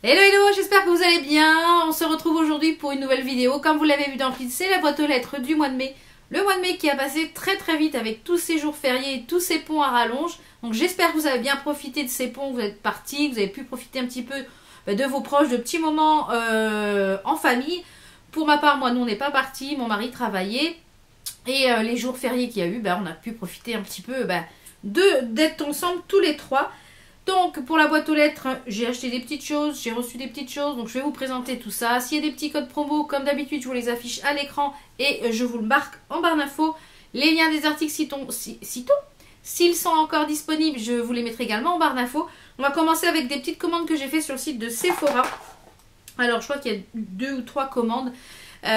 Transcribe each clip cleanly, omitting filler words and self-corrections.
Hello hello, j'espère que vous allez bien. On se retrouve aujourd'hui pour une nouvelle vidéo. Comme vous l'avez vu dans le titre, c'est la boîte aux lettres du mois de mai. Le mois de mai qui a passé très très vite avec tous ces jours fériés et tous ces ponts à rallonge. Donc j'espère que vous avez bien profité de ces ponts, vous êtes partis, vous avez pu profiter un petit peu de vos proches, de petits moments en famille. Pour ma part, moi, nous on n'est pas partis, mon mari travaillait. Et les jours fériés qu'il y a eu, on a pu profiter un petit peu d'être ensemble tous les trois. Donc pour la boîte aux lettres, j'ai acheté des petites choses, j'ai reçu des petites choses, donc je vais vous présenter tout ça. S'il y a des petits codes promo, comme d'habitude, je vous les affiche à l'écran et je vous le marque en barre d'infos. Les liens des articles s'ils sont encore disponibles, je vous les mettrai également en barre d'infos. On va commencer avec des petites commandes que j'ai fait sur le site de Sephora. Alors je crois qu'il y a 2 ou 3 commandes. Donc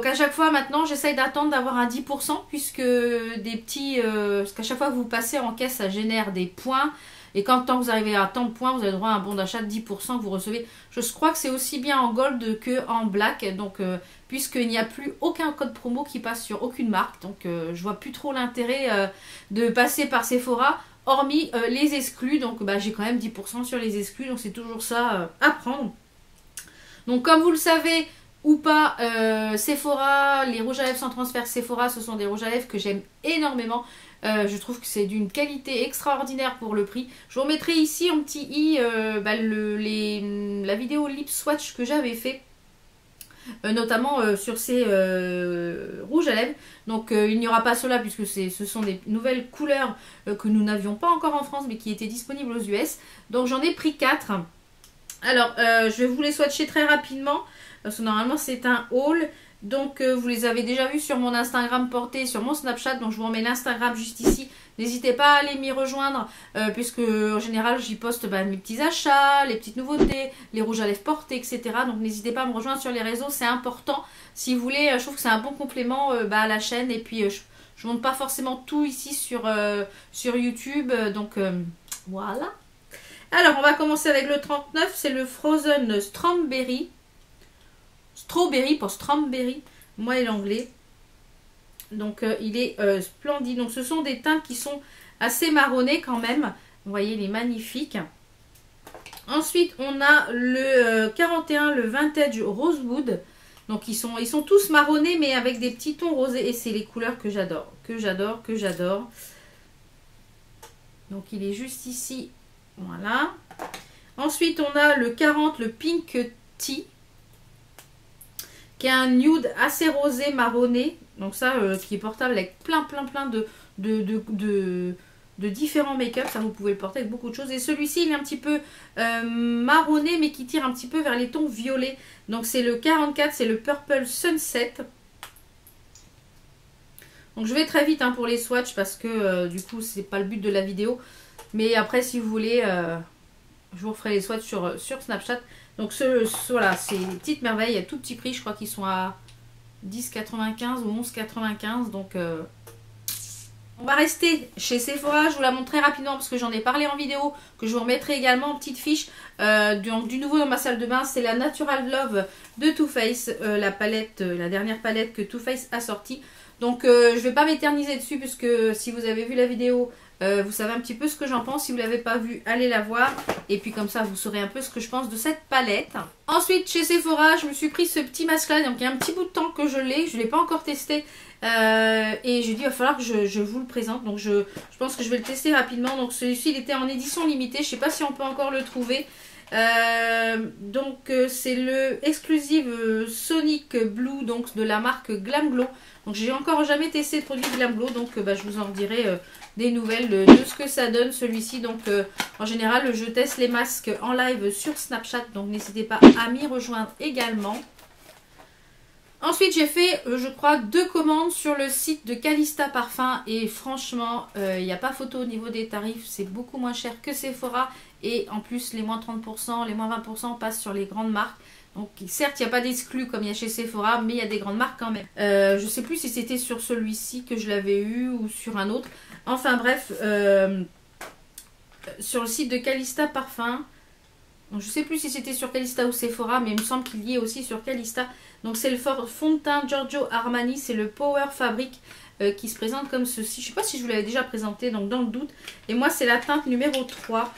à chaque fois maintenant j'essaye d'attendre d'avoir un 10% puisque des petits parce qu'à chaque fois que vous passez en caisse ça génère des points et quand tant que vous arrivez à tant de points vous avez droit à un bon d'achat de 10% que vous recevez. Je crois que c'est aussi bien en gold que en black, donc puisqu'il n'y a plus aucun code promo qui passe sur aucune marque, donc je vois plus trop l'intérêt de passer par Sephora hormis les exclus. Donc j'ai quand même 10% sur les exclus, donc c'est toujours ça à prendre. Donc comme vous le savez ou pas, Sephora, les rouges à lèvres sans transfert Sephora, ce sont des rouges à lèvres que j'aime énormément. Je trouve que c'est d'une qualité extraordinaire pour le prix. Je vous remettrai ici en petit i la vidéo lip swatch que j'avais fait. Notamment sur ces rouges à lèvres. Donc il n'y aura pas cela puisque ce sont des nouvelles couleurs que nous n'avions pas encore en France mais qui étaient disponibles aux US. Donc j'en ai pris 4. Alors, je vais vous les swatcher très rapidement, parce que normalement c'est un haul. Donc, vous les avez déjà vus sur mon Instagram porté, sur mon Snapchat. Donc, je vous remets l'Instagram juste ici. N'hésitez pas à aller m'y rejoindre, puisque en général, j'y poste mes petits achats, les petites nouveautés, les rouges à lèvres portés, etc. Donc, n'hésitez pas à me rejoindre sur les réseaux, c'est important. Si vous voulez, je trouve que c'est un bon complément à la chaîne. Et puis, je ne montre pas forcément tout ici sur YouTube. Donc, voilà. Alors, on va commencer avec le 39, c'est le Frozen Strawberry. Strawberry, pas Strawberry, moi et l'anglais. Donc, il est splendide. Donc, ce sont des teintes qui sont assez marronnées quand même. Vous voyez, il est magnifique. Ensuite, on a le 41, le Vintage Rosewood. Donc, ils sont tous marronnés, mais avec des petits tons rosés. Et c'est les couleurs que j'adore, que j'adore, que j'adore. Donc, il est juste ici. Voilà. Ensuite, on a le 40, le Pink Tea, qui est un nude assez rosé marronné. Donc ça, qui est portable avec plein de différents make-up. Ça, vous pouvez le porter avec beaucoup de choses. Et celui-ci, il est un petit peu marronné, mais qui tire un petit peu vers les tons violets. Donc c'est le 44, c'est le Purple Sunset. Donc je vais très vite pour les swatchs parce que du coup, c'est pas le but de la vidéo. Mais après, si vous voulez, je vous referai les swatchs sur Snapchat. Donc, voilà, c'est une petite merveille à tout petit prix. Je crois qu'ils sont à 10,95 ou 11,95. Donc, on va rester chez Sephora. Je vous la montre très rapidement parce que j'en ai parlé en vidéo. Que je vous remettrai également en petite fiche. Du nouveau dans ma salle de bain, c'est la Natural Love de Too Faced. La dernière palette que Too Faced a sortie. Donc, je ne vais pas m'éterniser dessus puisque si vous avez vu la vidéo... vous savez un petit peu ce que j'en pense. Si vous ne l'avez pas vu, allez la voir. Et puis comme ça, vous saurez un peu ce que je pense de cette palette. Ensuite, chez Sephora, je me suis pris ce petit masque-là. Donc il y a un petit bout de temps que je l'ai. Je ne l'ai pas encore testé. Et j'ai dit, il va falloir que je vous le présente. Donc je pense que je vais le tester rapidement. Donc celui-ci, il était en édition limitée. Je ne sais pas si on peut encore le trouver. Donc c'est le exclusive Sonic Blue, donc de la marque Glam Glow. Donc j'ai encore jamais testé de produit Glam Glow, donc je vous en dirai des nouvelles de ce que ça donne celui-ci. Donc en général je teste les masques en live sur Snapchat, donc n'hésitez pas à m'y rejoindre également. Ensuite j'ai fait je crois 2 commandes sur le site de Calista Parfum et franchement il n'y a pas photo au niveau des tarifs, c'est beaucoup moins cher que Sephora et en plus les moins 30%, les moins 20% passent sur les grandes marques. Donc certes il n'y a pas d'exclus comme il y a chez Sephora mais il y a des grandes marques quand même. Je ne sais plus si c'était sur celui-ci que je l'avais eu ou sur un autre. Enfin bref, sur le site de Calista Parfum. Donc, je ne sais plus si c'était sur Calista ou Sephora, mais il me semble qu'il y est aussi sur Calista. Donc c'est le fond de teint Giorgio Armani, c'est le Power Fabric qui se présente comme ceci. Je ne sais pas si je vous l'avais déjà présenté, donc dans le doute. Et moi c'est la teinte numéro 3.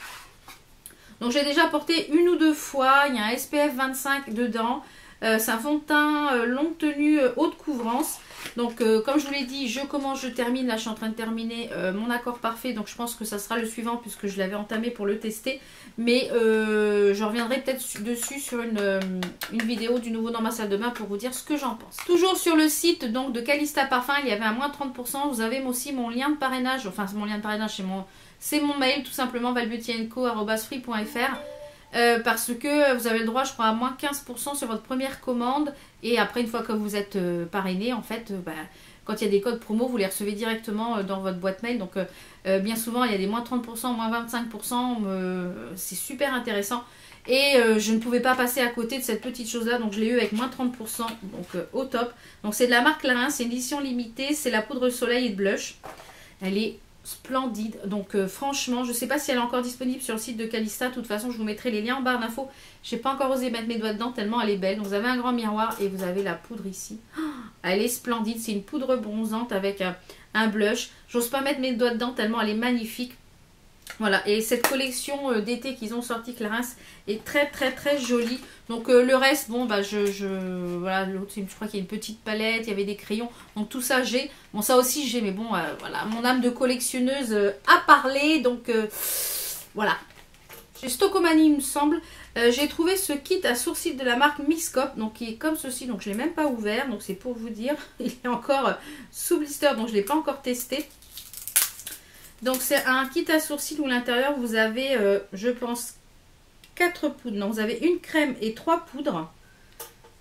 Donc j'ai déjà porté une ou deux fois, il y a un SPF 25 dedans. C'est un fond de teint longue tenue haute couvrance. Donc comme je vous l'ai dit, je commence, je termine. Là je suis en train de terminer mon accord parfait. Donc je pense que ça sera le suivant puisque je l'avais entamé pour le tester. Mais je reviendrai peut-être dessus sur une vidéo du nouveau dans ma salle de bain pour vous dire ce que j'en pense. Toujours sur le site donc de Calista Parfum, il y avait un moins 30%. Vous avez aussi mon lien de parrainage. Enfin mon lien de parrainage c'est mon mail tout simplement valbeautyandco@free.fr. Parce que vous avez le droit je crois à moins 15% sur votre première commande et après une fois que vous êtes parrainé en fait quand il y a des codes promo vous les recevez directement dans votre boîte mail donc bien souvent il y a des moins 30%, moins 25%, c'est super intéressant et je ne pouvais pas passer à côté de cette petite chose là donc je l'ai eu avec moins 30% donc au top. Donc c'est de la marque Clarins, c'est une édition limitée, c'est la poudre soleil et de blush, elle est splendide. Donc franchement, je sais pas si elle est encore disponible sur le site de Calista. De toute façon, je vous mettrai les liens en barre d'infos. J'ai pas encore osé mettre mes doigts dedans tellement elle est belle. Donc vous avez un grand miroir et vous avez la poudre ici. Oh, elle est splendide. C'est une poudre bronzante avec un blush. J'ose pas mettre mes doigts dedans tellement elle est magnifique. Voilà, et cette collection d'été qu'ils ont sorti Clarins est très très très jolie. Donc le reste, bon bah voilà, l'autre je crois qu'il y a une petite palette, il y avait des crayons, donc tout ça j'ai. Bon ça aussi j'ai, mais bon voilà, mon âme de collectionneuse a parlé, donc voilà. Chez Stockomanie il me semble, j'ai trouvé ce kit à sourcils de la marque Miscop, donc qui est comme ceci, donc je ne l'ai même pas ouvert, donc c'est pour vous dire, il est encore sous blister, donc je ne l'ai pas encore testé. Donc c'est un kit à sourcils où à l'intérieur vous avez, je pense, 4 poudres. Non, vous avez une crème et 3 poudres.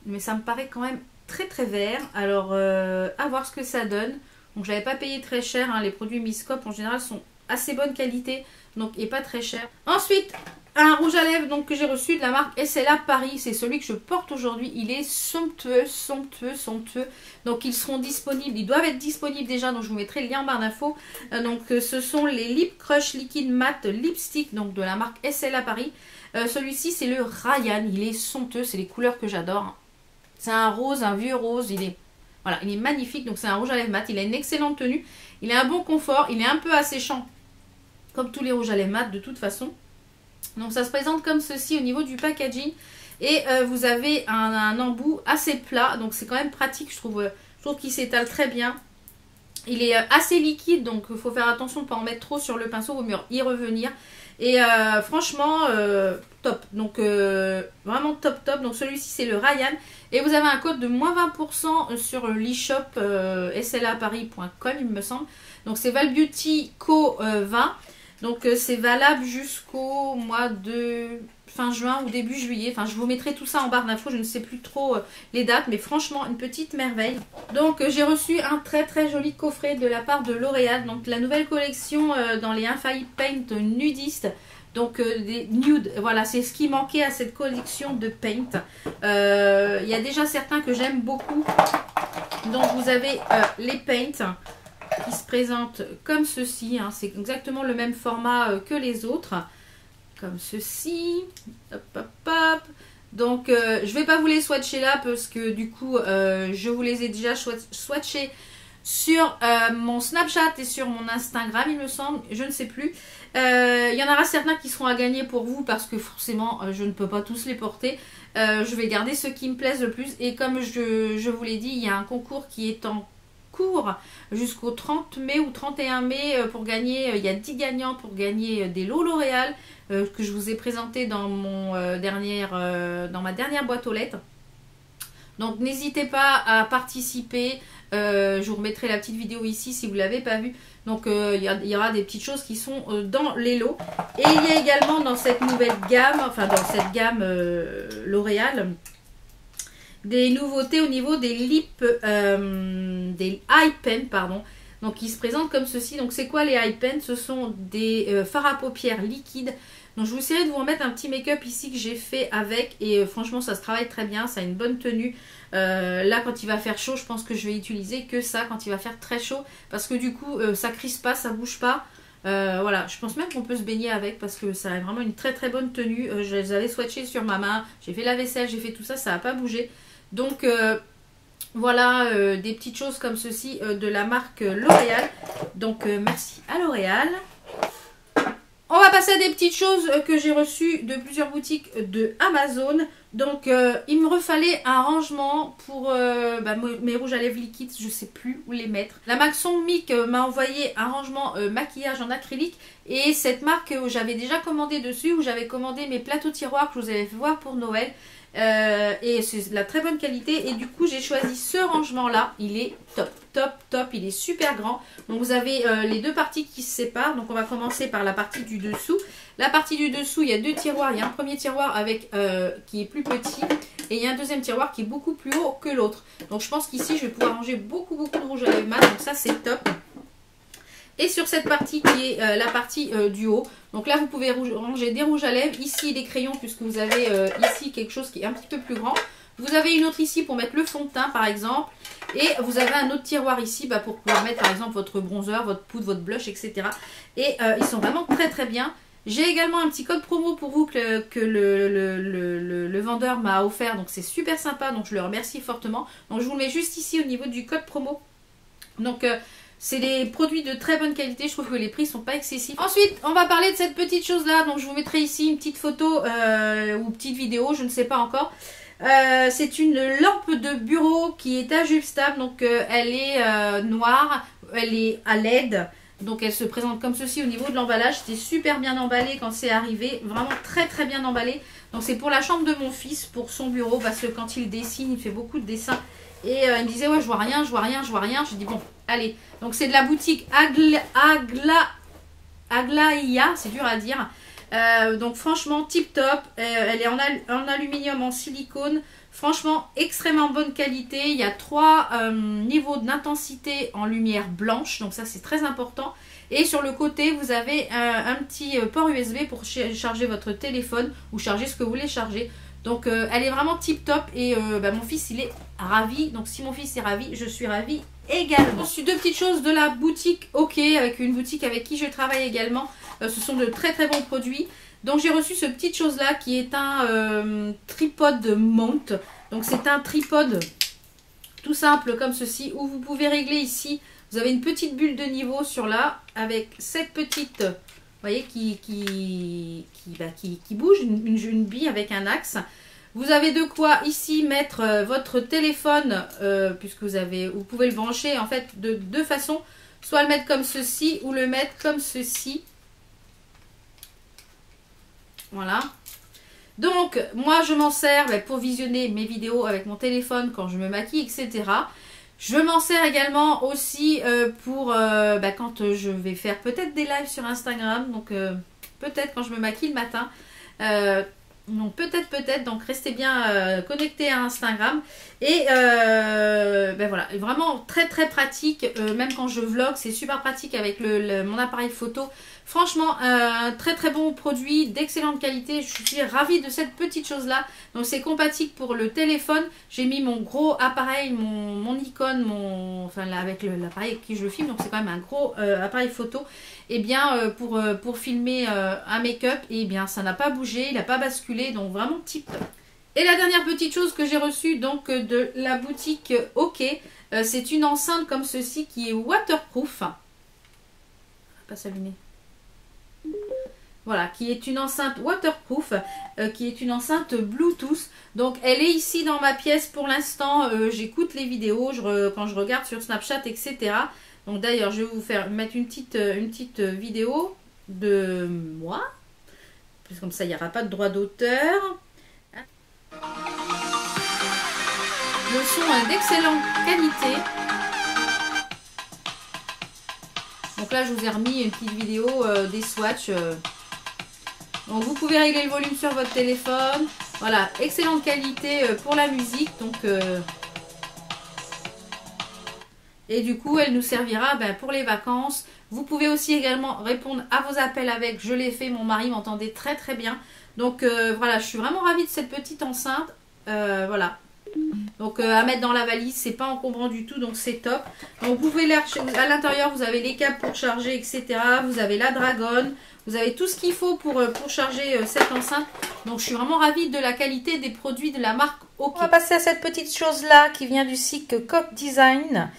Mais ça me paraît quand même très très vert. Alors, à voir ce que ça donne. Donc je n'avais pas payé très cher. Hein. Les produits Miscop en général sont assez bonne qualité. Donc, et pas très cher. Ensuite, un rouge à lèvres donc, que j'ai reçu de la marque SLA Paris. C'est celui que je porte aujourd'hui. Il est somptueux, somptueux, somptueux. Donc ils seront disponibles. Ils doivent être disponibles déjà. Donc je vous mettrai le lien en barre d'infos. Donc ce sont les Lip Crush Liquid Matte Lipstick. Donc de la marque SLA Paris. Celui-ci c'est le Ryan. Il est somptueux. C'est les couleurs que j'adore. C'est un rose, un vieux rose. Voilà, il est magnifique. Donc c'est un rouge à lèvres mat. Il a une excellente tenue. Il a un bon confort. Il est un peu asséchant. Comme tous les rouges à lèvres mat de toute façon. Donc ça se présente comme ceci au niveau du packaging. Et vous avez un embout assez plat. Donc c'est quand même pratique, je trouve qu'il s'étale très bien. Il est assez liquide, donc il faut faire attention de ne pas en mettre trop sur le pinceau. Il vaut mieux y revenir. Et franchement, top. Donc vraiment top top. Donc celui-ci c'est le Ryan. Et vous avez un code de moins 20% sur l'e-shop slaparis.com il me semble. Donc c'est Valbeauty Co 20. Donc c'est valable jusqu'au mois de fin juin ou début juillet. Enfin je vous mettrai tout ça en barre d'infos. Je ne sais plus trop les dates. Mais franchement une petite merveille. Donc j'ai reçu un très très joli coffret de la part de L'Oréal. Donc la nouvelle collection dans les Infaillible Paint nudistes. Donc des nudes. Voilà c'est ce qui manquait à cette collection de paint. Il y a déjà certains que j'aime beaucoup. Donc vous avez les paints. Qui se présente comme ceci, hein. C'est exactement le même format que les autres, comme ceci, hop, hop, hop. Donc je vais pas vous les swatcher là parce que du coup je vous les ai déjà swatchés sur mon Snapchat et sur mon Instagram il me semble, je ne sais plus. Il y en aura certains qui seront à gagner pour vous parce que forcément je ne peux pas tous les porter. Je vais garder ceux qui me plaisent le plus et comme je vous l'ai dit, il y a un concours qui est en jusqu'au 30 mai ou 31 mai pour gagner, il y a 10 gagnants pour gagner des lots L'Oréal que je vous ai présenté dans ma dernière boîte aux lettres. Donc n'hésitez pas à participer, je vous remettrai la petite vidéo ici si vous ne l'avez pas vue. Donc il y aura des petites choses qui sont dans les lots. Et il y a également dans cette nouvelle gamme, enfin dans cette gamme L'Oréal, des nouveautés au niveau des des eye pen, pardon. Donc ils se présentent comme ceci. Donc c'est quoi les eye pen? Ce sont des fards à paupières liquides. Donc je vous essaierai de vous remettre un petit make-up ici que j'ai fait avec. Et franchement ça se travaille très bien, ça a une bonne tenue. Là quand il va faire chaud, je pense que je vais utiliser que ça quand il va faire très chaud. Parce que du coup ça crispe pas, ça bouge pas. Voilà, je pense même qu'on peut se baigner avec parce que ça a vraiment une très très bonne tenue. Je les avais swatchés sur ma main, j'ai fait la vaisselle, j'ai fait tout ça, ça n'a pas bougé. Donc voilà des petites choses comme ceci de la marque L'Oréal. Donc merci à L'Oréal. On va passer à des petites choses que j'ai reçues de plusieurs boutiques de Amazon. Donc il me refallait un rangement pour mes rouges à lèvres liquides, je sais plus où les mettre. La marque Songmic m'a envoyé un rangement maquillage en acrylique. Et cette marque, j'avais déjà commandé dessus, où j'avais commandé mes plateaux tiroirs que je vous avais fait voir pour Noël. Et c'est de la très bonne qualité. Et du coup j'ai choisi ce rangement là. Il est top, top, top. Il est super grand. Donc vous avez les deux parties qui se séparent. Donc on va commencer par la partie du dessous. La partie du dessous, il y a deux tiroirs. Il y a un premier tiroir avec qui est plus petit. Et il y a un deuxième tiroir qui est beaucoup plus haut que l'autre. Donc je pense qu'ici je vais pouvoir ranger beaucoup de rouge à lèvres mat. Donc ça c'est top. Et sur cette partie qui est la partie du haut, donc là vous pouvez ranger des rouges à lèvres, ici des crayons puisque vous avez ici quelque chose qui est un petit peu plus grand. Vous avez une autre ici pour mettre le fond de teint par exemple. Et vous avez un autre tiroir ici pour pouvoir mettre par exemple votre bronzer, votre poudre, votre blush, etc. Et ils sont vraiment très bien. J'ai également un petit code promo pour vous que le vendeur m'a offert. Donc c'est super sympa, donc je le remercie fortement. Donc je vous le mets juste ici au niveau du code promo. Donc c'est des produits de très bonne qualité, je trouve que les prix sont pas excessifs. Ensuite, on va parler de cette petite chose là, donc je vous mettrai ici une petite photo ou petite vidéo, je ne sais pas encore. C'est une lampe de bureau qui est ajustable, donc elle est noire, elle est à LED. Donc elle se présente comme ceci au niveau de l'emballage. C'était super bien emballé quand c'est arrivé, vraiment très bien emballé. Donc c'est pour la chambre de mon fils, pour son bureau, parce que quand il dessine, il fait beaucoup de dessins. Et il me disait ouais je vois rien. J'ai dit bon allez. Donc c'est de la boutique Aglaia, c'est dur à dire. Donc franchement tip top. Elle est en aluminium, en silicone. Franchement extrêmement bonne qualité. Il y a 3 niveaux d'intensité en lumière blanche. Donc ça c'est très important. Et sur le côté vous avez un petit port USB pour charger votre téléphone ou charger ce que vous voulez charger. Donc elle est vraiment tip top et mon fils il est ravi. Donc si mon fils est ravi, je suis ravie également. J'ai reçu 2 petites choses de la boutique OK, avec une boutique avec qui je travaille également. Ce sont de très bons produits. Donc j'ai reçu ce petite chose là qui est un tripode mount. Donc c'est un tripode tout simple comme ceci où vous pouvez régler ici. Vous avez une petite bulle de niveau sur là avec cette petite... Vous voyez, qui bouge, une bille avec un axe. Vous avez de quoi ici mettre votre téléphone, puisque vous pouvez le brancher en fait de 2 façons. Soit le mettre comme ceci ou le mettre comme ceci. Voilà. Donc, moi je m'en sers pour visionner mes vidéos avec mon téléphone quand je me maquille, etc. Je m'en sers également aussi pour quand je vais faire peut-être des lives sur Instagram. Donc peut-être quand je me maquille le matin. Donc peut-être. Donc restez bien connectés à Instagram. Et voilà, vraiment très pratique. Même quand je vlog, c'est super pratique avec mon appareil photo. Franchement, un très bon produit d'excellente qualité. Je suis ravie de cette petite chose là. Donc c'est compatible pour le téléphone. J'ai mis mon gros appareil, mon Nikon, avec l'appareil avec qui je le filme. Donc c'est quand même un gros appareil photo. Et bien pour filmer un make-up, et bien ça n'a pas bougé, il n'a pas basculé. Donc vraiment tip top. Et la dernière petite chose que j'ai reçue donc de la boutique OK, c'est une enceinte comme ceci qui est waterproof. Pas s'allumer. Voilà, qui est une enceinte waterproof, qui est une enceinte Bluetooth. Donc elle est ici dans ma pièce pour l'instant. J'écoute les vidéos quand je regarde sur Snapchat, etc. Donc d'ailleurs, je vais vous mettre une petite vidéo de moi. Comme ça, il n'y aura pas de droit d'auteur. Le son est d'excellente qualité. Donc là, je vous ai remis une petite vidéo des swatchs. Donc vous pouvez régler le volume sur votre téléphone. Voilà, excellente qualité pour la musique. Donc, et du coup, elle nous servira pour les vacances. Vous pouvez aussi également répondre à vos appels avec. Je l'ai fait, mon mari m'entendait très bien. Donc voilà, je suis vraiment ravie de cette petite enceinte. Voilà. Donc à mettre dans la valise, c'est pas encombrant du tout, donc c'est top. Donc vous pouvez à l'intérieur, vous avez les câbles pour charger, etc. Vous avez la dragonne, vous avez tout ce qu'il faut pour charger cette enceinte. Donc je suis vraiment ravie de la qualité des produits de la marque OK. On va passer à cette petite chose là qui vient du site Coq Design.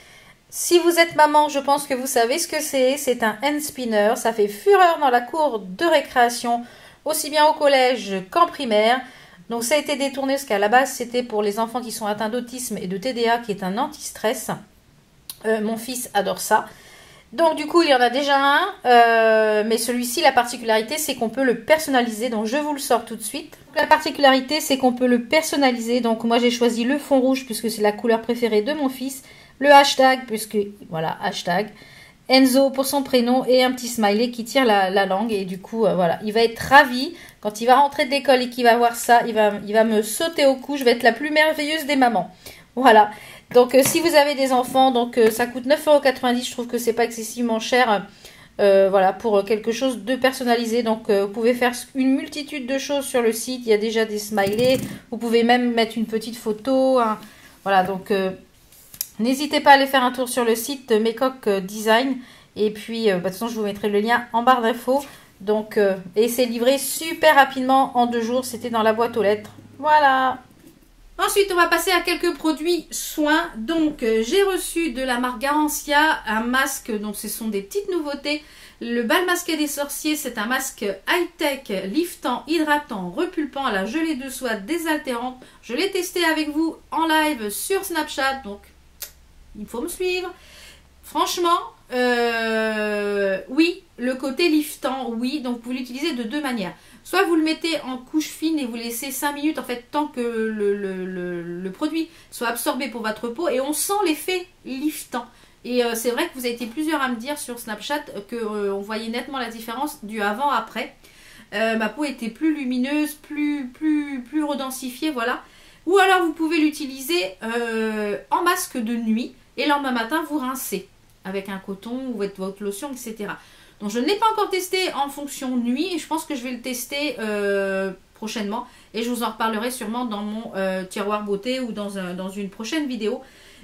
Si vous êtes maman, je pense que vous savez ce que c'est. C'est un hand spinner. Ça fait fureur dans la cour de récréation, aussi bien au collège qu'en primaire. Donc ça a été détourné parce qu'à la base, c'était pour les enfants qui sont atteints d'autisme et de TDA, qui est un anti-stress. Mon fils adore ça. Donc du coup, il y en a déjà un. Mais celui-ci, la particularité, c'est qu'on peut le personnaliser. Donc je vous le sors tout de suite. La particularité, c'est qu'on peut le personnaliser. Donc moi, j'ai choisi le fond rouge puisque c'est la couleur préférée de mon fils. Le hashtag, puisque, voilà, hashtag, Enzo pour son prénom et un petit smiley qui tire la langue. Et du coup, voilà, il va être ravi. Quand il va rentrer de l'école et qu'il va voir ça, il va me sauter au cou. Je vais être la plus merveilleuse des mamans. Voilà. Donc, si vous avez des enfants, donc ça coûte 9,90 €. Je trouve que c'est pas excessivement cher. Voilà, pour quelque chose de personnalisé. Donc, vous pouvez faire une multitude de choses sur le site. Il y a déjà des smileys. Vous pouvez même mettre une petite photo. Hein. Voilà, donc... n'hésitez pas à aller faire un tour sur le site Mecoq Design. Et puis, de toute façon, je vous mettrai le lien en barre d'infos. Donc, et c'est livré super rapidement en 2 jours. C'était dans la boîte aux lettres. Voilà. Ensuite, on va passer à quelques produits soins. Donc, j'ai reçu de la marque Garancia un masque. Donc, ce sont des petites nouveautés. Le bal masqué des sorciers, c'est un masque high-tech, liftant, hydratant, repulpant à la gelée de soie désaltérante. Je l'ai testé avec vous en live sur Snapchat. Donc, il faut me suivre. Franchement, oui, le côté liftant, oui. Donc, vous l'utilisez de 2 manières. Soit vous le mettez en couche fine et vous laissez 5 minutes, en fait, tant que le produit soit absorbé pour votre peau. Et on sent l'effet liftant. Et c'est vrai que vous avez été plusieurs à me dire sur Snapchat qu'on voyait nettement la différence du avant-après. Ma peau était plus lumineuse, plus redensifiée, voilà. Ou alors vous pouvez l'utiliser en masque de nuit. Et le lendemain matin, vous rincez avec un coton ou votre lotion, etc. Donc, je ne l'ai pas encore testé en fonction nuit. Et je pense que je vais le tester prochainement. Et je vous en reparlerai sûrement dans mon tiroir beauté ou dans une prochaine vidéo.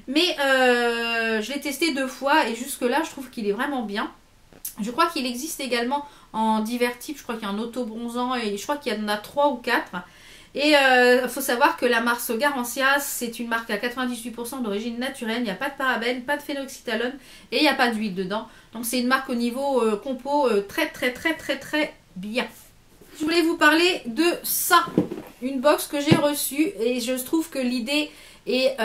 Mais je l'ai testé 2 fois et jusque-là, je trouve qu'il est vraiment bien. Je crois qu'il existe également en divers types. Je crois qu'il y a un auto-bronzant et je crois qu'il y en a 3 ou 4. Et il faut savoir que la marque Garancia, c'est une marque à 98% d'origine naturelle. Il n'y a pas de parabènes, pas de phénoxytalone et il n'y a pas d'huile dedans. Donc c'est une marque au niveau compo très bien. Je voulais vous parler de ça. Une box que j'ai reçue et je trouve que l'idée est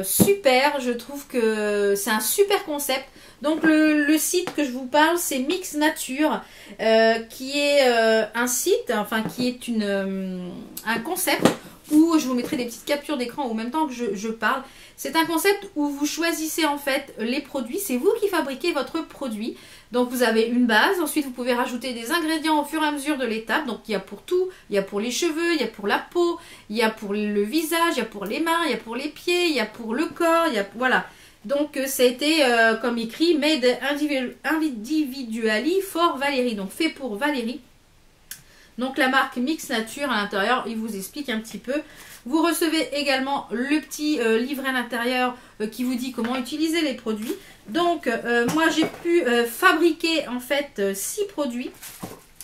super. Je trouve que c'est un super concept. Donc le site que je vous parle, c'est Mix Nature, qui est un site, enfin qui est un concept où je vous mettrai des petites captures d'écran en même temps que je parle. C'est un concept où vous choisissez en fait les produits, c'est vous qui fabriquez votre produit. Donc vous avez une base, ensuite vous pouvez rajouter des ingrédients au fur et à mesure de l'étape. Donc il y a pour tout, il y a pour les cheveux, il y a pour la peau, il y a pour le visage, il y a pour les mains, il y a pour les pieds, il y a pour le corps, il y a voilà. Donc ça a été comme écrit Made Individually for Valérie, donc fait pour Valérie. Donc la marque Mix Nature à l'intérieur, il vous explique un petit peu. Vous recevez également le petit livret à l'intérieur qui vous dit comment utiliser les produits. Donc moi j'ai pu fabriquer en fait 6 produits.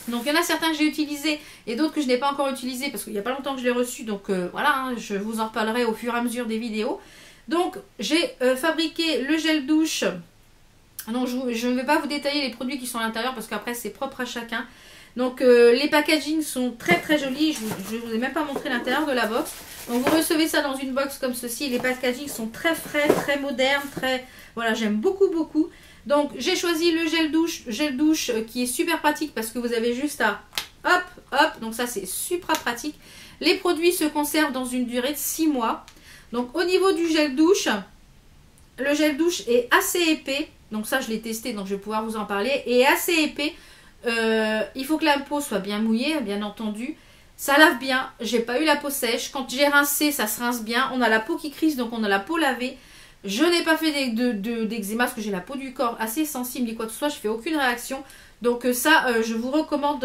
Donc il y en a certains que j'ai utilisés et d'autres que je n'ai pas encore utilisés parce qu'il n'y a pas longtemps que je l'ai reçu. Donc voilà, hein, je vous en reparlerai au fur et à mesure des vidéos. Donc j'ai fabriqué le gel douche. Donc je ne vais pas vous détailler les produits qui sont à l'intérieur parce qu'après c'est propre à chacun. Donc les packagings sont très jolis. Je ne vous ai même pas montré l'intérieur de la box. Donc vous recevez ça dans une box comme ceci. Les packagings sont très frais, très modernes, très... Voilà, j'aime beaucoup. Donc j'ai choisi le gel douche qui est super pratique parce que vous avez juste à hop. Donc ça c'est super pratique. Les produits se conservent dans une durée de 6 mois. Donc au niveau du gel douche, le gel douche est assez épais. Donc ça je l'ai testé, donc je vais pouvoir vous en parler. Et assez épais. Il faut que la peau soit bien mouillée, bien entendu. Ça lave bien, j'ai pas eu la peau sèche. Quand j'ai rincé, ça se rince bien. On a la peau qui crisse, donc on a la peau lavée. Je n'ai pas fait d'eczéma parce que j'ai la peau du corps assez sensible ni quoi que ce soit. Je fais aucune réaction. Donc ça, je vous recommande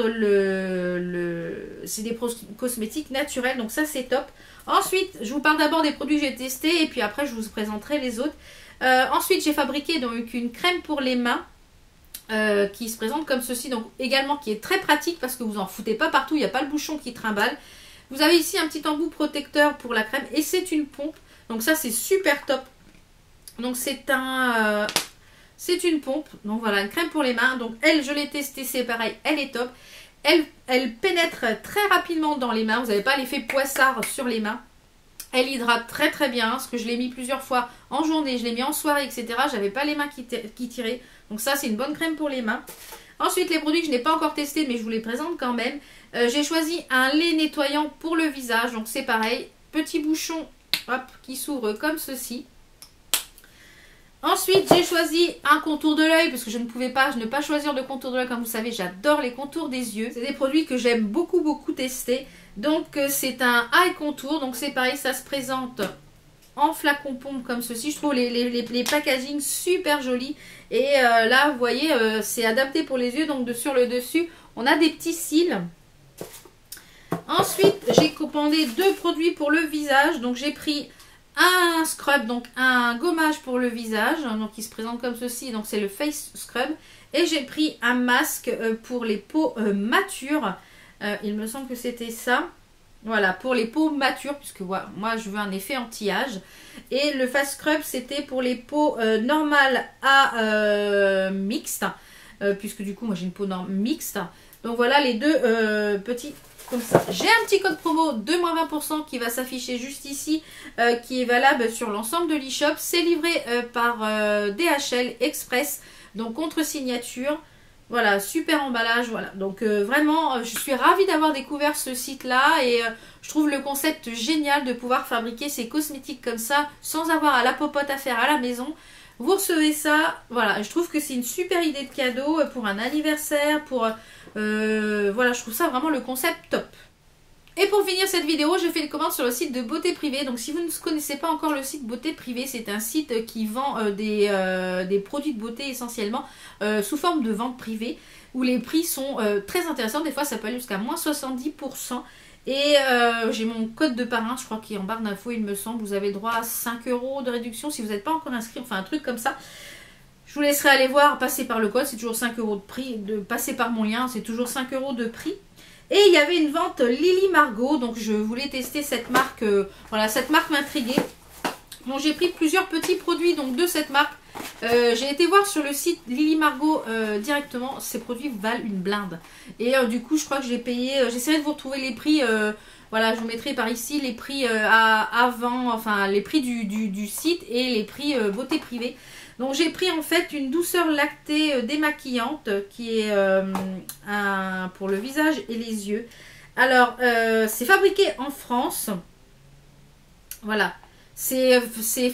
c'est des cosmétiques naturels. Donc ça, c'est top. Ensuite, je vous parle d'abord des produits que j'ai testés. Et puis après, je vous présenterai les autres. Ensuite, j'ai fabriqué donc une crème pour les mains. Qui se présente comme ceci, donc également qui est très pratique parce que vous en foutez pas partout, il n'y a pas le bouchon qui trimballe. Vous avez ici un petit embout protecteur pour la crème et c'est une pompe, donc ça c'est super top Donc c'est une pompe. Donc voilà, une crème pour les mains. Donc elle, je l'ai testée, c'est pareil, elle est top. Elle pénètre très rapidement dans les mains. Vous n'avez pas l'effet poissard sur les mains. Elle hydrate très très bien, parce que je l'ai mis plusieurs fois en journée, je l'ai mis en soirée, etc. J'avais pas les mains qui tiraient. Donc ça, c'est une bonne crème pour les mains. Ensuite, les produits que je n'ai pas encore testés, mais je vous les présente quand même. J'ai choisi un lait nettoyant pour le visage. Donc c'est pareil, petit bouchon, hop, qui s'ouvre comme ceci. Ensuite, j'ai choisi un contour de l'œil, parce que je ne pouvais pas ne pas choisir de contour de l'œil. Comme vous savez, j'adore les contours des yeux. C'est des produits que j'aime beaucoup, beaucoup tester. Donc, c'est un eye contour. Donc, c'est pareil, ça se présente en flacon pompe comme ceci. Je trouve les packaging super jolis. Et là, vous voyez, c'est adapté pour les yeux. Donc, sur le dessus, on a des petits cils. Ensuite, j'ai commandé 2 produits pour le visage. Donc, j'ai pris un scrub, donc un gommage pour le visage, donc il se présente comme ceci, donc c'est le face scrub. Et j'ai pris un masque pour les peaux matures, il me semble que c'était ça. Voilà, pour les peaux matures, puisque voilà, moi je veux un effet anti-âge. Et le face scrub, c'était pour les peaux normales à mixtes, puisque du coup moi j'ai une peau mixte. Donc voilà les 2 petits. Comme ça. J'ai un petit code promo de moins 20% qui va s'afficher juste ici, qui est valable sur l'ensemble de l'e-shop. C'est livré par DHL Express, donc contre signature. Voilà, super emballage. Voilà, donc vraiment, je suis ravie d'avoir découvert ce site-là et je trouve le concept génial de pouvoir fabriquer ces cosmétiques comme ça sans avoir à la popote à faire à la maison. Vous recevez ça, voilà, je trouve que c'est une super idée de cadeau pour un anniversaire, pour... voilà, je trouve ça vraiment le concept top. Et pour finir cette vidéo, j'ai fait une commande sur le site de Beauté Privée. Donc si vous ne connaissez pas encore le site Beauté Privée, c'est un site qui vend des produits de beauté essentiellement sous forme de vente privée, où les prix sont très intéressants. Des fois ça peut aller jusqu'à moins 70%. Et j'ai mon code de parrain, je crois qu'il est en barre d'infos, il me semble. Vous avez droit à 5 € de réduction si vous n'êtes pas encore inscrit, enfin un truc comme ça. Je vous laisserai aller voir, passer par le code, c'est toujours 5 € de prix. De passer par mon lien, c'est toujours 5 € de prix. Et il y avait une vente Lily Margot, donc je voulais tester cette marque. Voilà, cette marque m'intriguait. Donc j'ai pris plusieurs petits produits donc de cette marque. J'ai été voir sur le site Lily Margot directement, ces produits valent une blinde. Et du coup je crois que j'ai payé, j'essaierai de vous retrouver les prix, voilà je vous mettrai par ici les prix avant, enfin les prix du site et les prix Beauté Privée. Donc j'ai pris en fait une douceur lactée démaquillante qui est pour le visage et les yeux. Alors c'est fabriqué en France, voilà. C'est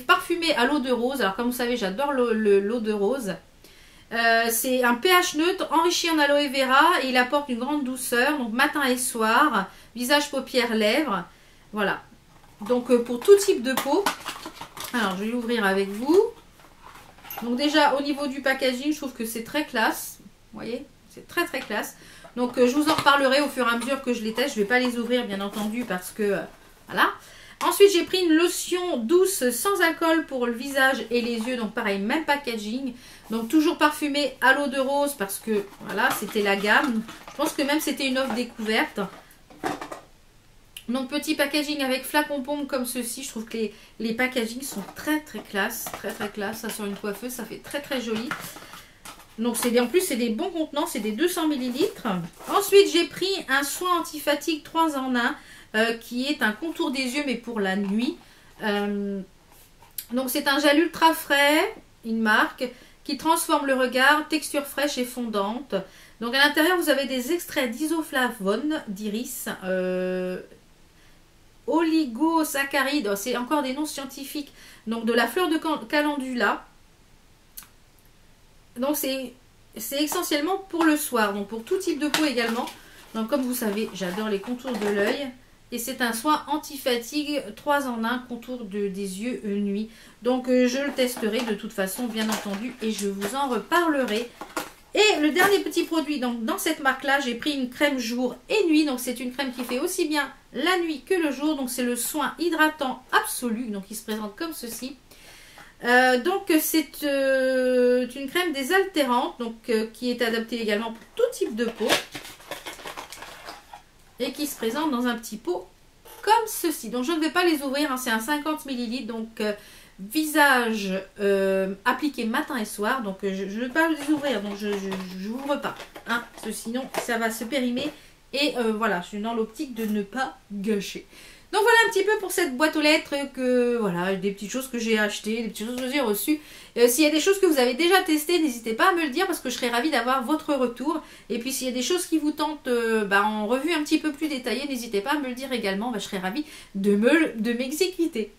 parfumé à l'eau de rose. Alors comme vous savez, j'adore l'eau de rose. C'est un pH neutre enrichi en aloe vera et il apporte une grande douceur. Donc matin et soir, visage, paupières, lèvres. Voilà. Donc pour tout type de peau. Alors je vais l'ouvrir avec vous. Donc déjà au niveau du packaging, je trouve que c'est très classe. Vous voyez, c'est très très classe. Donc je vous en reparlerai au fur et à mesure que je les teste. Je ne vais pas les ouvrir bien entendu parce que voilà. Ensuite, j'ai pris une lotion douce sans alcool pour le visage et les yeux. Donc pareil, même packaging. Donc toujours parfumé à l'eau de rose parce que voilà, c'était la gamme. Je pense que même c'était une offre découverte. Donc petit packaging avec flacon pompe comme ceci. Je trouve que les packagings sont très très classe. Très très classe. Ça sur une coiffeuse, ça fait très très joli. Donc en plus c'est des bons contenants, c'est des 200 ml. Ensuite j'ai pris un soin anti-fatigue 3 en 1. Qui est un contour des yeux mais pour la nuit. Donc c'est un gel ultra frais, une marque, qui transforme le regard, texture fraîche et fondante. Donc à l'intérieur vous avez des extraits d'isoflavone, d'iris, oligosaccharides, c'est encore des noms scientifiques, donc de la fleur de calendula. Donc c'est essentiellement pour le soir, donc pour tout type de peau également. Donc comme vous savez, j'adore les contours de l'œil. Et c'est un soin anti-fatigue 3 en 1, contour des yeux nuit. Donc je le testerai de toute façon, bien entendu, et je vous en reparlerai. Et le dernier petit produit, donc dans cette marque-là, j'ai pris une crème jour et nuit. Donc c'est une crème qui fait aussi bien la nuit que le jour. Donc c'est le soin hydratant absolu. Donc il se présente comme ceci. Donc c'est une crème désaltérante, donc qui est adaptée également pour tout type de peau. Et qui se présente dans un petit pot comme ceci. Donc je ne vais pas les ouvrir, hein, c'est un 50 ml. Donc visage appliqué matin et soir. Donc je ne vais pas les ouvrir, donc je n'ouvre pas. Hein, parce que sinon ça va se périmer. Et voilà, je suis dans l'optique de ne pas gâcher. Donc voilà un petit peu pour cette boîte aux lettres, que voilà, des petites choses que j'ai achetées, des petites choses que j'ai reçues. S'il y a des choses que vous avez déjà testées, n'hésitez pas à me le dire parce que je serais ravie d'avoir votre retour. Et puis s'il y a des choses qui vous tentent en revue un petit peu plus détaillée, n'hésitez pas à me le dire également, je serais ravie de m'exécuter.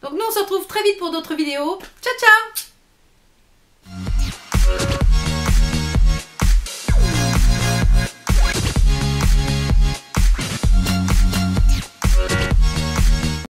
Donc nous on se retrouve très vite pour d'autres vidéos. Ciao ciao!